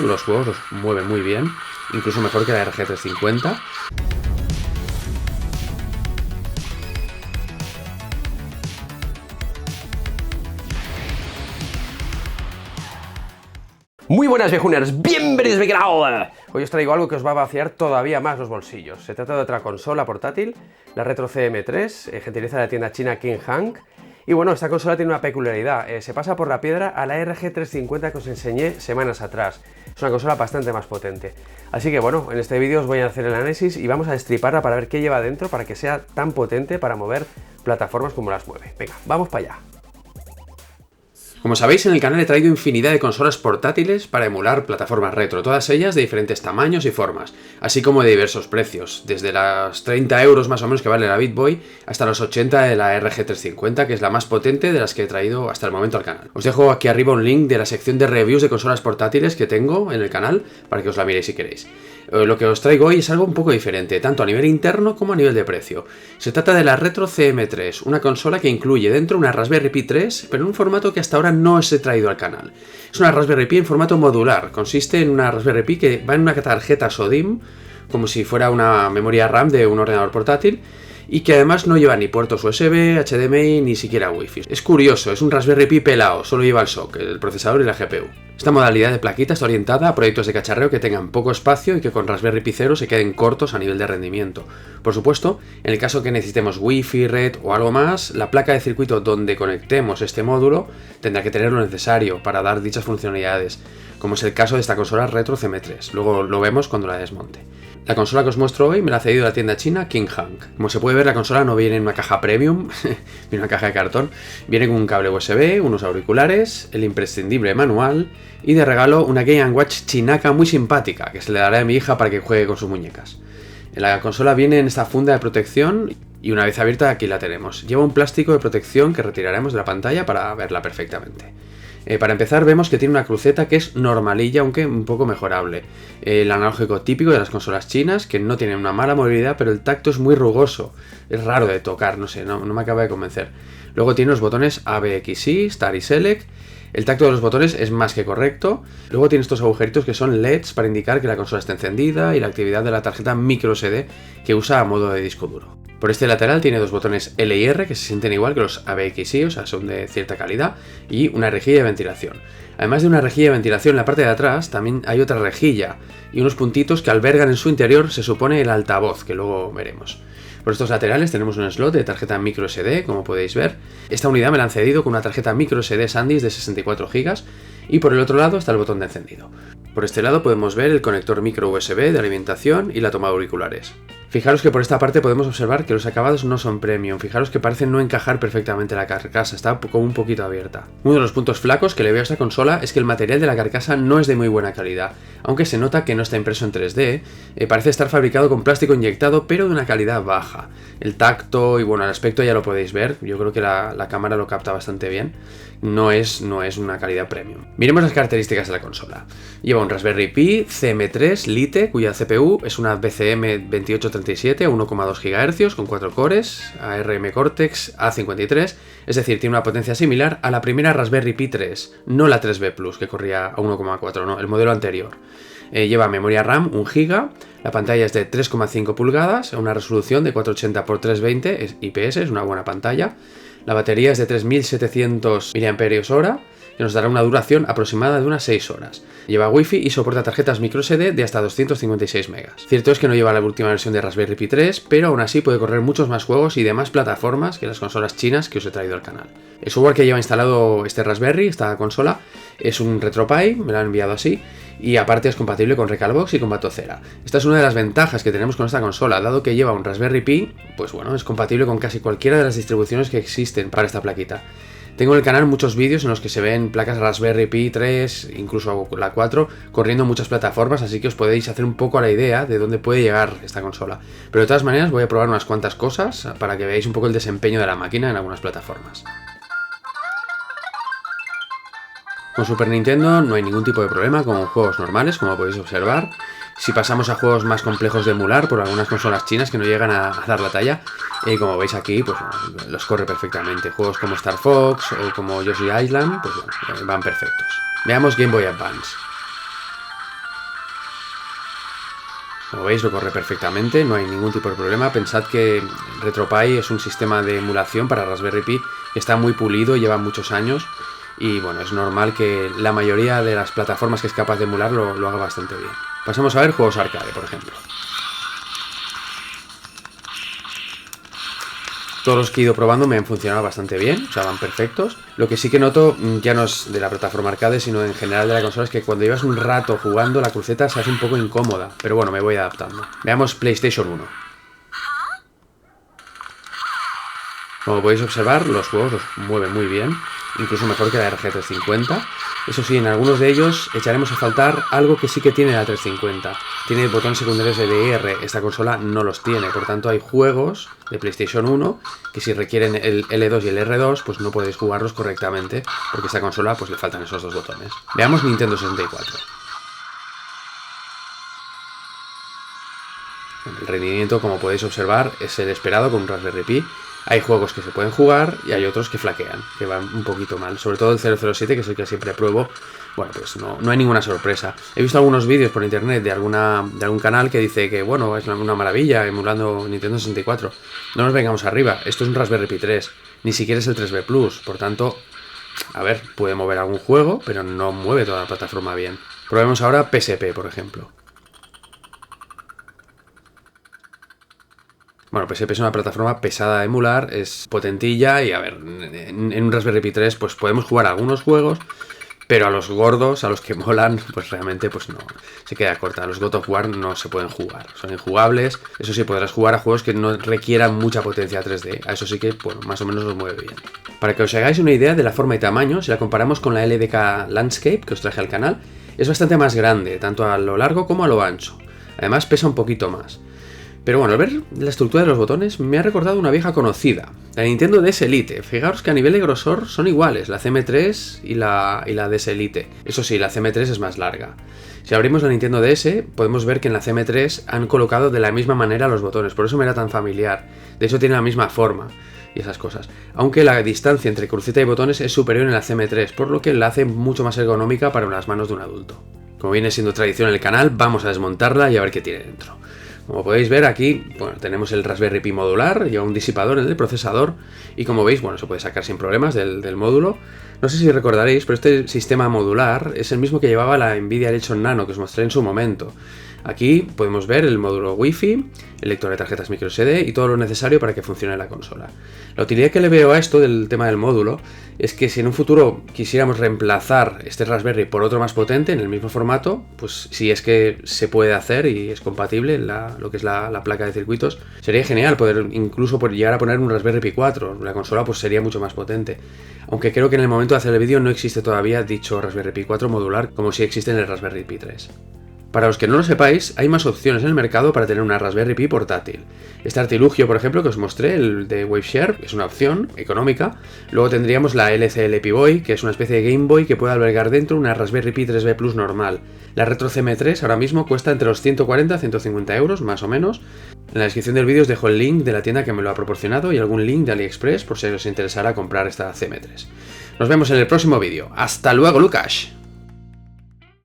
Los juegos los mueven muy bien, incluso mejor que la RG350. Muy buenas viejuners, bienvenidos a mi canal. Hoy os traigo algo que os va a vaciar todavía más los bolsillos. Se trata de otra consola portátil, la Retro CM3, gentileza de la tienda china King Hank. Y bueno, esta consola tiene una peculiaridad, se pasa por la piedra a la RG350 que os enseñé semanas atrás. Es una consola bastante más potente. Así que bueno, en este vídeo os voy a hacer el análisis y vamos a destriparla para ver qué lleva dentro para que sea tan potente para mover plataformas como las mueve. Venga, vamos para allá. Como sabéis, en el canal he traído infinidad de consolas portátiles para emular plataformas retro, todas ellas de diferentes tamaños y formas, así como de diversos precios, desde los 30 euros más o menos que vale la BitBoy, hasta los 80 de la RG350, que es la más potente de las que he traído hasta el momento al canal. Os dejo aquí arriba un link de la sección de reviews de consolas portátiles que tengo en el canal, para que os la miréis si queréis. Lo que os traigo hoy es algo un poco diferente, tanto a nivel interno como a nivel de precio. Se trata de la Retro CM3, una consola que incluye dentro una Raspberry Pi 3, pero en un formato que hasta ahora no os he traído al canal. Es una Raspberry Pi en formato modular, consiste en una Raspberry Pi que va en una tarjeta SODIMM, como si fuera una memoria RAM de un ordenador portátil, y que además no lleva ni puertos USB, HDMI, ni siquiera Wi-Fi. Es curioso, es un Raspberry Pi pelado, solo lleva el SoC, el procesador y la GPU. Esta modalidad de plaquita está orientada a proyectos de cacharreo que tengan poco espacio y que con Raspberry Pi 0 se queden cortos a nivel de rendimiento. Por supuesto, en el caso que necesitemos Wi-Fi, red o algo más, la placa de circuito donde conectemos este módulo tendrá que tener lo necesario para dar dichas funcionalidades, como es el caso de esta consola Retro CM3. Luego lo vemos cuando la desmonte. La consola que os muestro hoy me la ha cedido la tienda china King Hank. Como se puede ver, la consola no viene en una caja premium, viene en una caja de cartón. Viene con un cable USB, unos auriculares, el imprescindible manual y de regalo una Game & Watch chinaca muy simpática que se le dará a mi hija para que juegue con sus muñecas. La consola viene en esta funda de protección y una vez abierta aquí la tenemos. Lleva un plástico de protección que retiraremos de la pantalla para verla perfectamente. Para empezar vemos que tiene una cruceta que es normalilla, aunque un poco mejorable. El analógico típico de las consolas chinas, que no tiene una mala movilidad, pero el tacto es muy rugoso. Es raro de tocar, no sé, no me acaba de convencer. Luego tiene los botones ABXY, Start y Select. El tacto de los botones es más que correcto. Luego tiene estos agujeritos que son LEDs para indicar que la consola está encendida y la actividad de la tarjeta microSD que usa a modo de disco duro. Por este lateral tiene dos botones L y R que se sienten igual que los ABXY, o sea, son de cierta calidad, y una rejilla de ventilación. Además de una rejilla de ventilación en la parte de atrás, también hay otra rejilla y unos puntitos que albergan en su interior, se supone, el altavoz, que luego veremos. Por estos laterales tenemos un slot de tarjeta microSD, como podéis ver. Esta unidad me la han cedido con una tarjeta microSD SanDisk de 64 GB y por el otro lado está el botón de encendido. Por este lado podemos ver el conector micro USB de alimentación y la toma de auriculares. Fijaros que por esta parte podemos observar que los acabados no son premium, fijaros que parecen no encajar perfectamente la carcasa, está como un poquito abierta. Uno de los puntos flacos que le veo a esta consola es que el material de la carcasa no es de muy buena calidad, aunque se nota que no está impreso en 3D, parece estar fabricado con plástico inyectado pero de una calidad baja. El tacto y bueno, el aspecto ya lo podéis ver, yo creo que la cámara lo capta bastante bien, no es una calidad premium. Miremos las características de la consola. Lleva un Raspberry Pi CM3 Lite, cuya CPU es una BCM 2837 a 1,2 GHz con 4 cores, ARM Cortex A53, es decir, tiene una potencia similar a la primera Raspberry Pi 3, no la 3B Plus que corría a 1,4, no, el modelo anterior. Lleva memoria RAM 1 GB, la pantalla es de 3,5 pulgadas, a una resolución de 480x320 IPS, es una buena pantalla. La batería es de 3700 mAh, que nos dará una duración aproximada de unas 6 horas. Lleva Wi-Fi y soporta tarjetas microSD de hasta 256 MB. Cierto es que no lleva la última versión de Raspberry Pi 3, pero aún así puede correr muchos más juegos y demás plataformas que las consolas chinas que os he traído al canal. El software que lleva instalado este Raspberry, esta consola, es un RetroPie, me lo han enviado así, y aparte es compatible con Recalbox y con Batocera. Esta es una de las ventajas que tenemos con esta consola, dado que lleva un Raspberry Pi, pues bueno, es compatible con casi cualquiera de las distribuciones que existen para esta plaquita. Tengo en el canal muchos vídeos en los que se ven placas Raspberry Pi 3, incluso la 4, corriendo en muchas plataformas, así que os podéis hacer un poco la idea de dónde puede llegar esta consola. Pero de todas maneras voy a probar unas cuantas cosas para que veáis un poco el desempeño de la máquina en algunas plataformas. Con Super Nintendo no hay ningún tipo de problema con juegos normales, como podéis observar. Si pasamos a juegos más complejos de emular por algunas consolas chinas que no llegan a dar la talla, como veis aquí, pues bueno, los corre perfectamente. Juegos como Star Fox o como Yoshi Island, pues bueno, van perfectos. Veamos Game Boy Advance. Como veis lo corre perfectamente, no hay ningún tipo de problema. Pensad que RetroPie es un sistema de emulación para Raspberry Pi que está muy pulido, lleva muchos años y bueno, es normal que la mayoría de las plataformas que es capaz de emular lo haga bastante bien. Pasemos a ver juegos arcade, por ejemplo. Todos los que he ido probando me han funcionado bastante bien, o sea, van perfectos. Lo que sí que noto, ya no es de la plataforma arcade, sino en general de la consola, es que cuando llevas un rato jugando, la cruceta se hace un poco incómoda. Pero bueno, me voy adaptando. Veamos PlayStation 1. Como podéis observar, los juegos los mueven muy bien, incluso mejor que la RG350. Eso sí, en algunos de ellos echaremos a faltar algo que sí que tiene la 350. Tiene botones secundarios de DR, esta consola no los tiene, por tanto hay juegos de PlayStation 1 que si requieren el L2 y el R2, pues no podéis jugarlos correctamente, porque a esta consola pues le faltan esos dos botones. Veamos Nintendo 64. El rendimiento, como podéis observar, es el esperado con un Raspberry Pi. Hay juegos que se pueden jugar y hay otros que flaquean, que van un poquito mal. Sobre todo el 007, que es el que siempre pruebo. Bueno, pues no hay ninguna sorpresa. He visto algunos vídeos por internet de algún canal que dice que, bueno, es una maravilla emulando Nintendo 64. No nos vengamos arriba, esto es un Raspberry Pi 3. Ni siquiera es el 3B Plus, por tanto, a ver, puede mover algún juego, pero no mueve toda la plataforma bien. Probemos ahora PSP, por ejemplo. Bueno, PSP es una plataforma pesada de emular, es potentilla y a ver, en un Raspberry Pi 3 pues podemos jugar algunos juegos, pero a los gordos, a los que molan, pues realmente pues no, se queda corta. Los God of War no se pueden jugar, son injugables. Eso sí, podrás jugar a juegos que no requieran mucha potencia 3D, a eso sí que, bueno, más o menos los mueve bien. Para que os hagáis una idea de la forma y tamaño, si la comparamos con la LDK Landscape que os traje al canal, es bastante más grande, tanto a lo largo como a lo ancho. Además pesa un poquito más. Pero bueno, al ver la estructura de los botones me ha recordado una vieja conocida, la Nintendo DS Elite. Fijaros que a nivel de grosor son iguales, la CM3 y la DS Elite. Eso sí, la CM3 es más larga. Si abrimos la Nintendo DS, podemos ver que en la CM3 han colocado de la misma manera los botones, por eso me era tan familiar. De hecho tiene la misma forma y esas cosas. Aunque la distancia entre cruceta y botones es superior en la CM3, por lo que la hace mucho más ergonómica para las manos de un adulto. Como viene siendo tradición en el canal, vamos a desmontarla y a ver qué tiene dentro. Como podéis ver aquí, bueno, tenemos el Raspberry Pi modular, lleva un disipador en el procesador y como veis, bueno, se puede sacar sin problemas del módulo. No sé si recordaréis, pero este sistema modular es el mismo que llevaba la Nvidia Elation Nano que os mostré en su momento. Aquí podemos ver el módulo Wi-Fi, el lector de tarjetas microSD y todo lo necesario para que funcione la consola. La utilidad que le veo a esto del tema del módulo es que si en un futuro quisiéramos reemplazar este Raspberry por otro más potente en el mismo formato, pues si es que se puede hacer y es compatible lo que es la placa de circuitos, sería genial poder incluso llegar a poner un Raspberry Pi 4, la consola pues sería mucho más potente. Aunque creo que en el momento de hacer el vídeo no existe todavía dicho Raspberry Pi 4 modular como si existe en el Raspberry Pi 3. Para los que no lo sepáis, hay más opciones en el mercado para tener una Raspberry Pi portátil. Este artilugio, por ejemplo, que os mostré, el de Waveshare, es una opción económica. Luego tendríamos la LCL Pi Boy, que es una especie de Game Boy que puede albergar dentro una Raspberry Pi 3B Plus normal. La Retro CM3 ahora mismo cuesta entre los 140 y 150 euros, más o menos. En la descripción del vídeo os dejo el link de la tienda que me lo ha proporcionado y algún link de AliExpress por si os interesara comprar esta CM3. Nos vemos en el próximo vídeo. ¡Hasta luego, Lucas!